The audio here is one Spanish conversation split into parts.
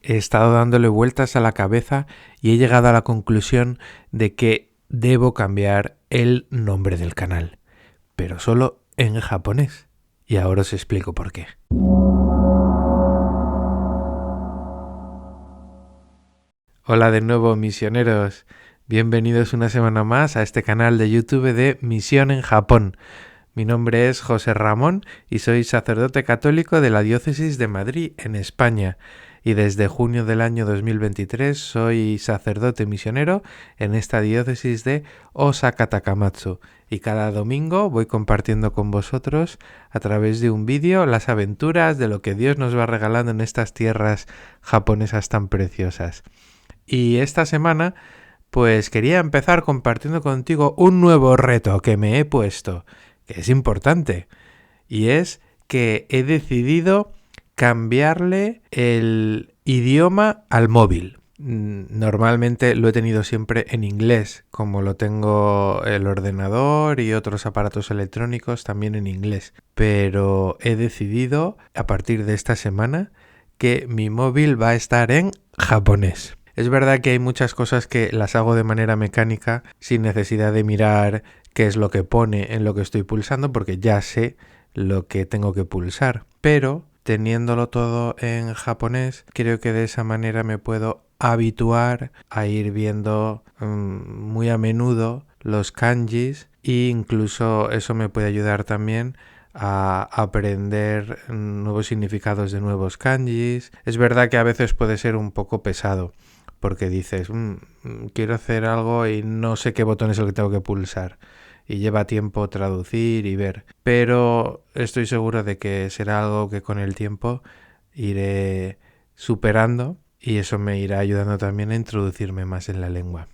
he estado dándole vueltas a la cabeza y he llegado a la conclusión de que debo cambiar el nombre del canal, pero solo en japonés. Y ahora os explico por qué. Hola de nuevo, misioneros. Bienvenidos una semana más a este canal de YouTube de Misión en Japón. Mi nombre es José Ramón y soy sacerdote católico de la Diócesis de Madrid, en España. Y desde junio del año 2023 soy sacerdote misionero en esta diócesis de Osaka Takamatsu. Y cada domingo voy compartiendo con vosotros a través de un vídeo las aventuras de lo que Dios nos va regalando en estas tierras japonesas tan preciosas. Y esta semana pues quería empezar compartiendo contigo un nuevo reto que me he puesto, que es importante, y es que he decidido cambiarle el idioma al móvil. Normalmente lo he tenido siempre en inglés, como lo tengo el ordenador y otros aparatos electrónicos también en inglés. Pero he decidido, a partir de esta semana, que mi móvil va a estar en japonés. Es verdad que hay muchas cosas que las hago de manera mecánica, sin necesidad de mirar qué es lo que pone en lo que estoy pulsando, porque ya sé lo que tengo que pulsar. Pero teniéndolo todo en japonés, creo que de esa manera me puedo habituar a ir viendo muy a menudo los kanjis, e incluso eso me puede ayudar también a aprender nuevos significados de nuevos kanjis. Es verdad que a veces puede ser un poco pesado, porque dices, quiero hacer algo y no sé qué botón es el que tengo que pulsar. Y lleva tiempo traducir y ver. Pero estoy seguro de que será algo que con el tiempo iré superando y eso me irá ayudando también a introducirme más en la lengua.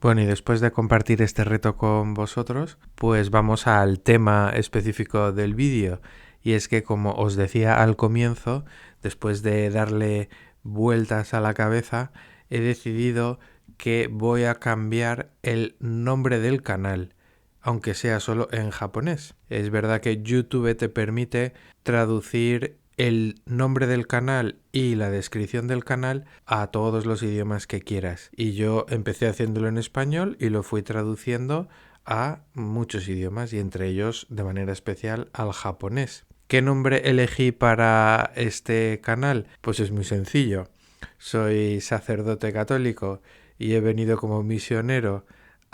Bueno, y después de compartir este reto con vosotros, pues vamos al tema específico del vídeo. Y es que, como os decía al comienzo, después de darle vueltas a la cabeza, he decidido que voy a cambiar el nombre del canal, aunque sea solo en japonés. Es verdad que YouTube te permite traducir el nombre del canal y la descripción del canal a todos los idiomas que quieras. Y yo empecé haciéndolo en español y lo fui traduciendo a muchos idiomas y entre ellos de manera especial al japonés. ¿Qué nombre elegí para este canal? Pues es muy sencillo. Soy sacerdote católico y he venido como misionero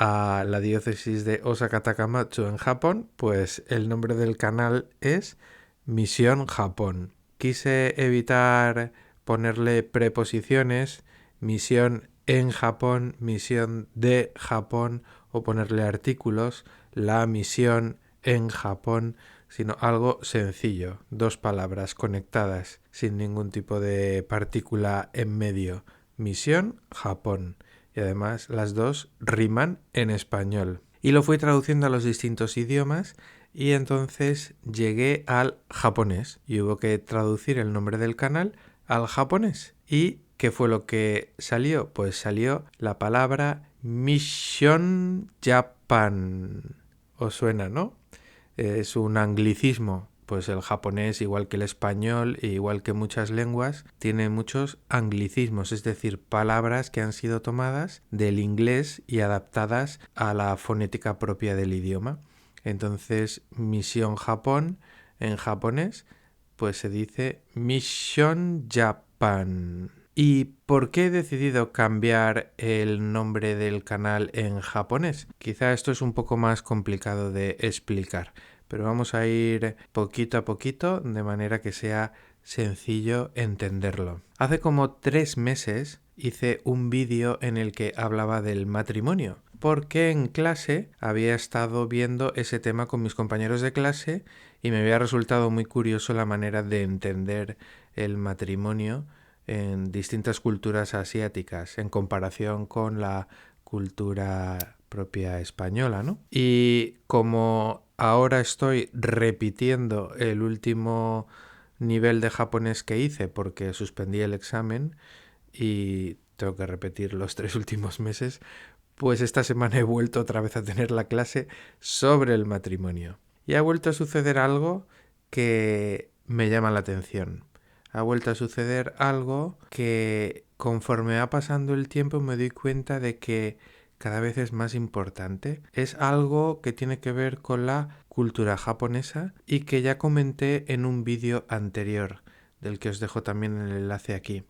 a la diócesis de Osaka Takamatsu en Japón, pues el nombre del canal es Misión Japón. Quise evitar ponerle preposiciones, misión en Japón, misión de Japón, o ponerle artículos, la misión en Japón, sino algo sencillo, dos palabras conectadas, sin ningún tipo de partícula en medio. Misión Japón. Y además las dos riman en español. Y lo fui traduciendo a los distintos idiomas y entonces llegué al japonés y hubo que traducir el nombre del canal al japonés. ¿Y qué fue lo que salió? Pues salió la palabra Mission Japan. ¿Os suena, no? Es un anglicismo. Pues el japonés, igual que el español e igual que muchas lenguas, tiene muchos anglicismos, es decir, palabras que han sido tomadas del inglés y adaptadas a la fonética propia del idioma. Entonces, Misión Japón, en japonés, pues se dice Mission Japan. ¿Y por qué he decidido cambiar el nombre del canal en japonés? Quizá esto es un poco más complicado de explicar, pero vamos a ir poquito a poquito de manera que sea sencillo entenderlo. Hace como 3 meses hice un vídeo en el que hablaba del matrimonio, porque en clase había estado viendo ese tema con mis compañeros de clase y me había resultado muy curioso la manera de entender el matrimonio en distintas culturas asiáticas en comparación con la cultura propia española, ¿no? Y como ahora estoy repitiendo el último nivel de japonés que hice porque suspendí el examen y tengo que repetir los 3 últimos meses, pues esta semana he vuelto otra vez a tener la clase sobre el matrimonio. Y ha vuelto a suceder algo que me llama la atención. ha vuelto a suceder algo que conforme va pasando el tiempo me doy cuenta de que cada vez es más importante. Es algo que tiene que ver con la cultura japonesa y que ya comenté en un vídeo anterior, del que os dejo también el enlace aquí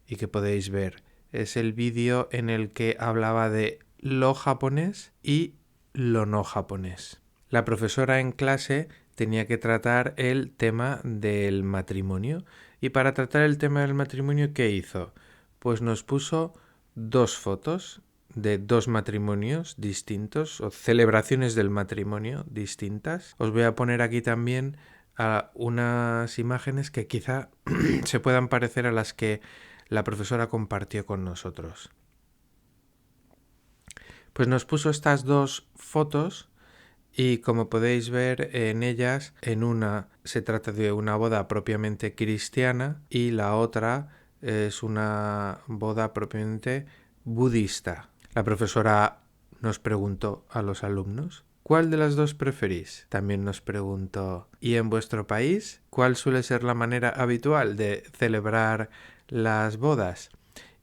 y que podéis ver. Es el vídeo en el que hablaba de lo japonés y lo no japonés. La profesora en clase tenía que tratar el tema del matrimonio. Y para tratar el tema del matrimonio, ¿qué hizo? Pues nos puso dos fotos de dos matrimonios distintos o celebraciones del matrimonio distintas. Os voy a poner aquí también unas imágenes que quizá se puedan parecer a las que la profesora compartió con nosotros. Pues nos puso estas dos fotos y como podéis ver en ellas, en una se trata de una boda propiamente cristiana y la otra es una boda propiamente budista. La profesora nos preguntó a los alumnos: ¿cuál de las dos preferís? También nos preguntó: ¿y en vuestro país cuál suele ser la manera habitual de celebrar las bodas?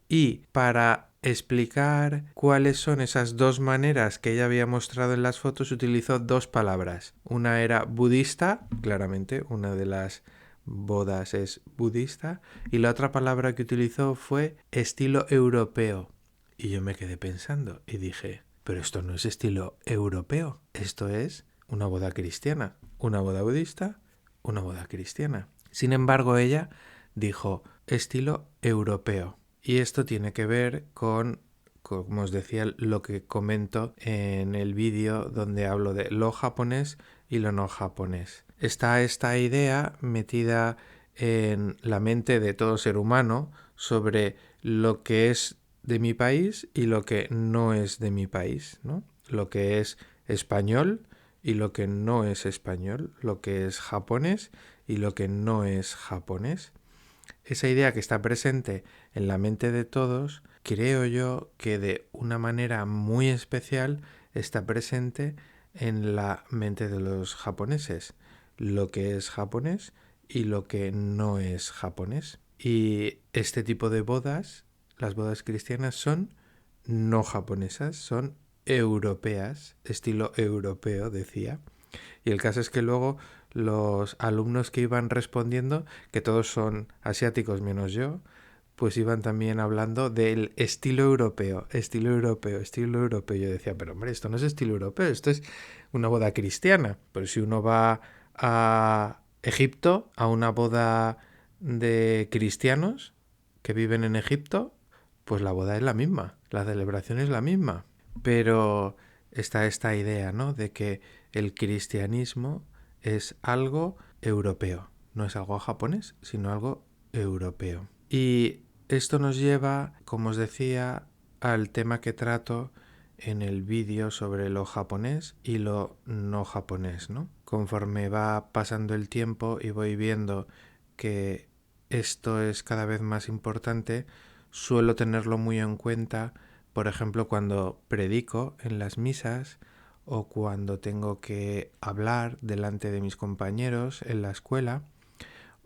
Y para explicar cuáles son esas dos maneras que ella había mostrado en las fotos, utilizó dos palabras. Una era budista, claramente, una de las bodas es budista, y la otra palabra que utilizó fue estilo europeo. Y yo me quedé pensando y dije, pero esto no es estilo europeo, esto es una boda cristiana, una boda budista, una boda cristiana. Sin embargo, ella dijo estilo europeo. Y esto tiene que ver con, como os decía, lo que comento en el vídeo donde hablo de lo japonés y lo no japonés. Está esta idea metida en la mente de todo ser humano sobre lo que es de mi país y lo que no es de mi país, ¿no? Lo que es español y lo que no es español, lo que es japonés y lo que no es japonés. Esa idea que está presente en la mente de todos, creo yo que de una manera muy especial está presente en la mente de los japoneses, lo que es japonés y lo que no es japonés. Y este tipo de bodas, las bodas cristianas, son no japonesas, son europeas, estilo europeo, decía. Y el caso es que luego los alumnos que iban respondiendo, que todos son asiáticos menos yo, pues iban también hablando del estilo europeo, estilo europeo, estilo europeo. Yo decía, pero hombre, esto no es estilo europeo, esto es una boda cristiana. Pero si uno va a Egipto, a una boda de cristianos que viven en Egipto, pues la boda es la misma, la celebración es la misma. Pero está esta idea, ¿no?, de que el cristianismo es algo europeo, no es algo japonés, sino algo europeo. Y esto nos lleva, como os decía, al tema que trato en el vídeo sobre lo japonés y lo no japonés, ¿no? Conforme va pasando el tiempo y voy viendo que esto es cada vez más importante, suelo tenerlo muy en cuenta, por ejemplo, cuando predico en las misas o cuando tengo que hablar delante de mis compañeros en la escuela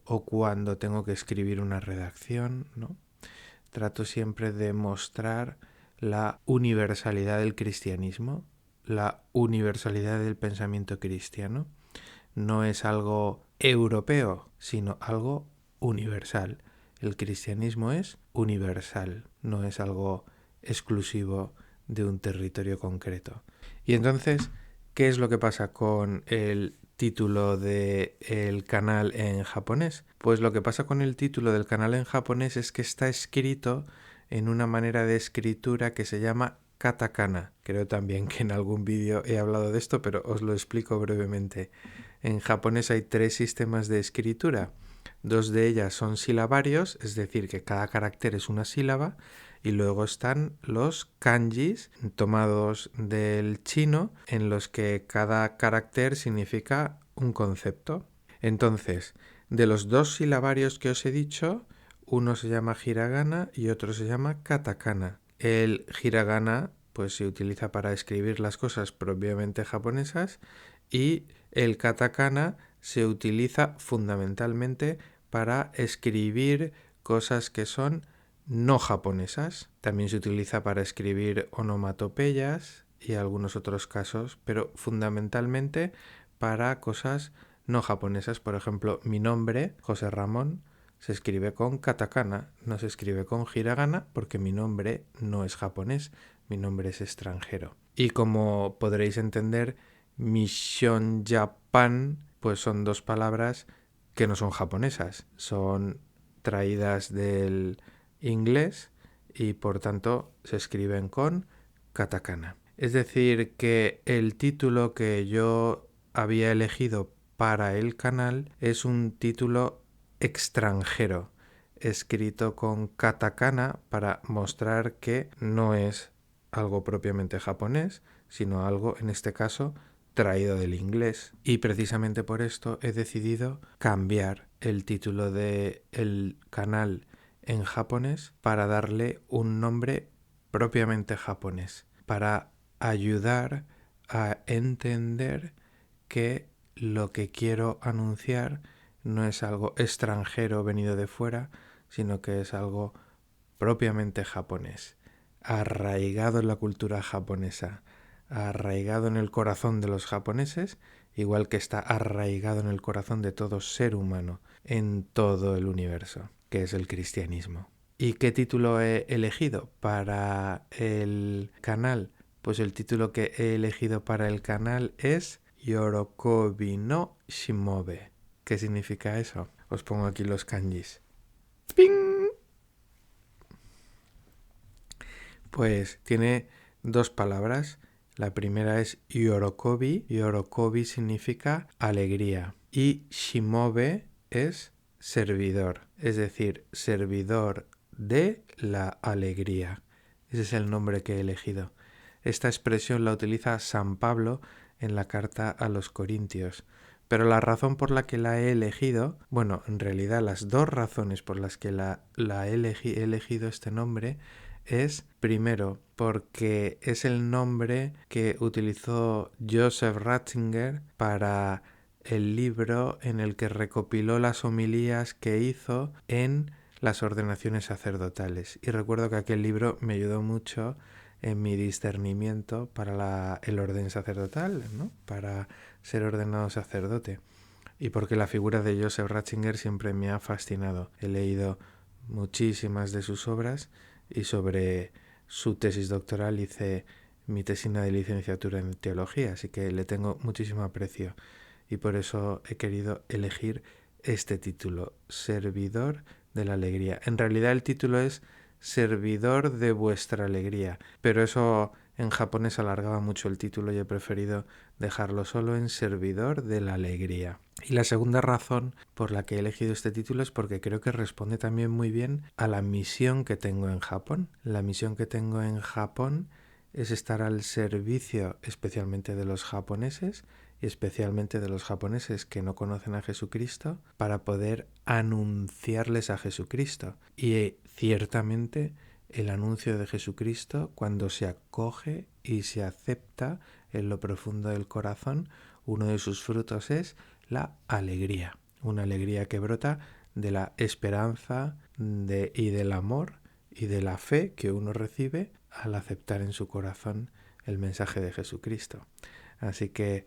o cuando tengo que escribir una redacción, ¿no? Trato siempre de mostrar la universalidad del cristianismo, la universalidad del pensamiento cristiano. No es algo europeo, sino algo universal. El cristianismo es universal, no es algo exclusivo de un territorio concreto. Y entonces, ¿qué es lo que pasa con el título del canal en japonés? Pues lo que pasa con el título del canal en japonés es que está escrito en una manera de escritura que se llama katakana. Creo también que en algún vídeo he hablado de esto, pero os lo explico brevemente. En japonés hay 3 sistemas de escritura. 2 de ellas son silabarios, es decir, que cada carácter es una sílaba, y luego están los kanjis, tomados del chino, en los que cada carácter significa un concepto. Entonces, de los 2 silabarios que os he dicho, uno se llama hiragana y otro se llama katakana. El hiragana pues se utiliza para escribir las cosas propiamente japonesas y el katakana se utiliza fundamentalmente para escribir cosas que son no japonesas. También se utiliza para escribir onomatopeyas y algunos otros casos, pero fundamentalmente para cosas no japonesas. Por ejemplo, mi nombre, José Ramón, se escribe con katakana, no se escribe con hiragana porque mi nombre no es japonés, mi nombre es extranjero. Y como podréis entender, Mission Japan pues son dos palabras que no son japonesas, son traídas del inglés y por tanto se escriben con katakana. Es decir, que el título que yo había elegido para el canal es un título extranjero, escrito con katakana para mostrar que no es algo propiamente japonés, sino algo, en este caso, traído del inglés. Y precisamente por esto he decidido cambiar el título del canal en japonés para darle un nombre propiamente japonés, para ayudar a entender que lo que quiero anunciar no es algo extranjero venido de fuera, sino que es algo propiamente japonés, arraigado en la cultura japonesa, arraigado en el corazón de los japoneses, igual que está arraigado en el corazón de todo ser humano en todo el universo, que es el cristianismo. ¿Y qué título he elegido para el canal? Pues el título que he elegido para el canal es Yorokobi no Shimobe. ¿Qué significa eso? Os pongo aquí los kanjis. ¡Ping! Pues tiene dos palabras. La primera es Yorokobi. Yorokobi significa alegría. Y Shimobe es servidor. Es decir, servidor de la alegría. Ese es el nombre que he elegido. Esta expresión la utiliza San Pablo en la carta a los Corintios. Pero la razón por la que la he elegido, bueno, en realidad las dos razones por las que he elegido este nombre es, primero, porque es el nombre que utilizó Joseph Ratzinger para el libro en el que recopiló las homilías que hizo en las ordenaciones sacerdotales. Y recuerdo que aquel libro me ayudó mucho en mi discernimiento para el orden sacerdotal, ¿no? Para ser ordenado sacerdote. Y porque la figura de Joseph Ratzinger siempre me ha fascinado. He leído muchísimas de sus obras y sobre su tesis doctoral hice mi tesina de licenciatura en teología, así que le tengo muchísimo aprecio y por eso he querido elegir este título, Servidor de la Alegría. En realidad el título es Servidor de vuestra alegría, pero eso en japonés alargaba mucho el título y he preferido dejarlo solo en Servidor de la Alegría. Y la segunda razón por la que he elegido este título es porque creo que responde también muy bien a la misión que tengo en Japón. La misión que tengo en Japón es estar al servicio especialmente de los japoneses y especialmente de los japoneses que no conocen a Jesucristo para poder anunciarles a Jesucristo. Y ciertamente el anuncio de Jesucristo, cuando se acoge y se acepta en lo profundo del corazón, uno de sus frutos es la alegría, una alegría que brota de la esperanza y del amor y de la fe que uno recibe al aceptar en su corazón el mensaje de Jesucristo. Así que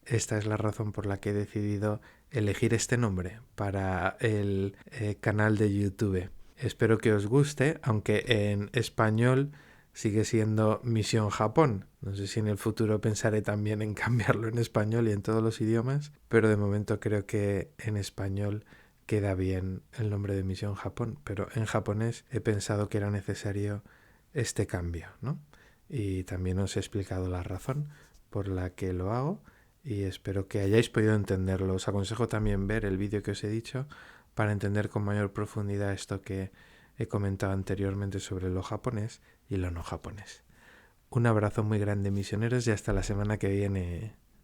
esta es la razón por la que he decidido elegir este nombre para el canal de YouTube. Espero que os guste, aunque en español sigue siendo Misión Japón. No sé si en el futuro pensaré también en cambiarlo en español y en todos los idiomas, pero de momento creo que en español queda bien el nombre de Misión Japón, pero en japonés he pensado que era necesario este cambio, ¿no? Y también os he explicado la razón por la que lo hago y espero que hayáis podido entenderlo. Os aconsejo también ver el vídeo que os he dicho para entender con mayor profundidad esto que he comentado anteriormente sobre lo japonés y lo no japonés. Un abrazo muy grande, misioneros, y hasta la semana que viene.